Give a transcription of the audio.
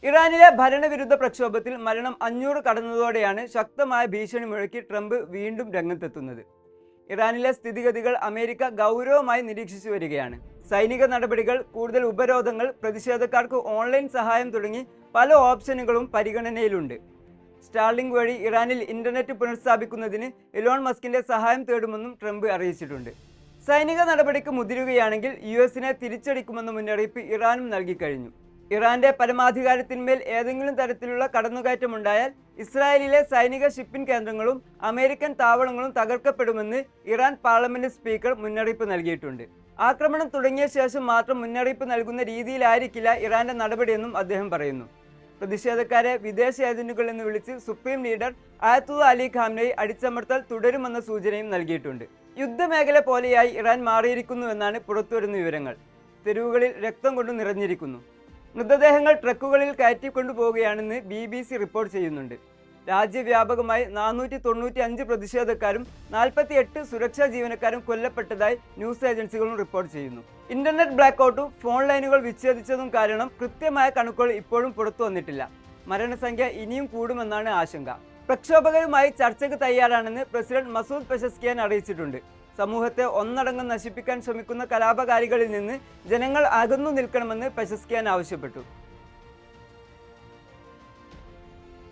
ഇറാനിലെ ഭരണവിരുദ്ധ പ്രക്ഷോഭത്തിൽ മരണം 500 കടന്നതോടെയാണ് ശക്തമായ ഭീഷണി മുഴക്കി ട്രംപ് വീണ്ടും രംഗത്തെത്തുന്നത്. ഇറാനിലെ സ്ഥിതിഗതികൾ അമേരിക്ക ഗൗരവമായി നിരീക്ഷിച്ചു വരികയാണ്. സൈനിക നടപടികൾ, കൂടുതൽ ഉപരോധങ്ങൾ, പ്രതിഷേധക്കാർക്ക് ഓൺലൈൻ സഹായം തുടങ്ങി പല ഓപ്ഷനുകളും പരിഗണനയിലുണ്ട്. സ്റ്റാർലിങ്ക് വഴി ഇറാനിൽ ഇന്റർനെറ്റ് പുനഃസ്ഥാപിക്കുന്നതിന് ഇലോൺ മസ്കിന്റെ സഹായം തേടുമെന്നും ട്രംപ് അറിയിച്ചിട്ടുണ്ട്. സൈനിക നടപടിക്ക് മുതിരുകയാണെങ്കിൽ US-നെ തിരിച്ചടിക്കുമെന്ന മുന്നറിയിപ്പ് ഇറാനും നൽകിക്കഴിഞ്ഞു. ഇറാന്റെ പരമാധികാരത്തിന്മേൽ ഏതെങ്കിലും തരത്തിലുള്ള കടന്നുകയറ്റമുണ്ടായാൽ ഇസ്രായേലിലെ സൈനിക ഷിപ്പിംഗ് കേന്ദ്രങ്ങളും അമേരിക്കൻ താവളങ്ങളും തകർക്കപ്പെടുമെന്ന് ഇറാൻ പാർലമെന്റ് സ്പീക്കർ മുന്നറിയിപ്പ് നൽകിയിട്ടുണ്ട്. ആക്രമണം തുടങ്ങിയ ശേഷം മാത്രം മുന്നറിയിപ്പ് നൽകുന്ന രീതിയിലായിരിക്കില്ല ഇറാന്റെ നടപടിയെന്നും അദ്ദേഹം പറയുന്നു. പ്രതിഷേധക്കാരെ വിദേശ ഏജന്റുകൾ എന്ന് വിളിച്ച് സുപ്രീം ലീഡർ അയത്തുള്ള അലി ഖാംനയി അടിച്ചമർത്തൽ തുടരുമെന്ന സൂചനയും നൽകിയിട്ടുണ്ട്. യുദ്ധമേഖല പോലെയായി ഇറാൻ മാറിയിരിക്കുന്നുവെന്നാണ് പുറത്തുവരുന്ന വിവരങ്ങൾ. തെരുവുകളിൽ രക്തം കൊണ്ട് നിറഞ്ഞിരിക്കുന്നു. മൃതദേഹങ്ങൾ ട്രക്കുകളിൽ കയറ്റിക്കൊണ്ടുപോവുകയാണെന്ന് BBC റിപ്പോർട്ട് ചെയ്യുന്നുണ്ട്. രാജ്യവ്യാപകമായി 495 പ്രതിഷേധക്കാരും 48 സുരക്ഷാ ജീവനക്കാരും കൊല്ലപ്പെട്ടതായി ന്യൂസ് ഏജൻസികളും റിപ്പോർട്ട് ചെയ്യുന്നു. ഇന്റർനെറ്റ് ബ്ലാക്കൌട്ടും ഫോൺ ലൈനുകൾ വിച്ഛേദിച്ചതും കാരണം കൃത്യമായ കണക്കുകൾ ഇപ്പോഴും പുറത്തു വന്നിട്ടില്ല. മരണസംഖ്യ ഇനിയും കൂടുമെന്നാണ് ആശങ്ക. പ്രക്ഷോഭകരുമായി ചർച്ചയ്ക്ക് തയ്യാറാണെന്ന് പ്രസിഡന്റ് മസൂദ് പെസസ്കിയാൻ അറിയിച്ചിട്ടുണ്ട്. സമൂഹത്തെ ഒന്നടങ്കം നശിപ്പിക്കാൻ ശ്രമിക്കുന്ന കലാപകാരികളിൽ നിന്ന് ജനങ്ങൾ അകന്നു നിൽക്കണമെന്ന് പെസസ്കിയാൻ ആവശ്യപ്പെട്ടു.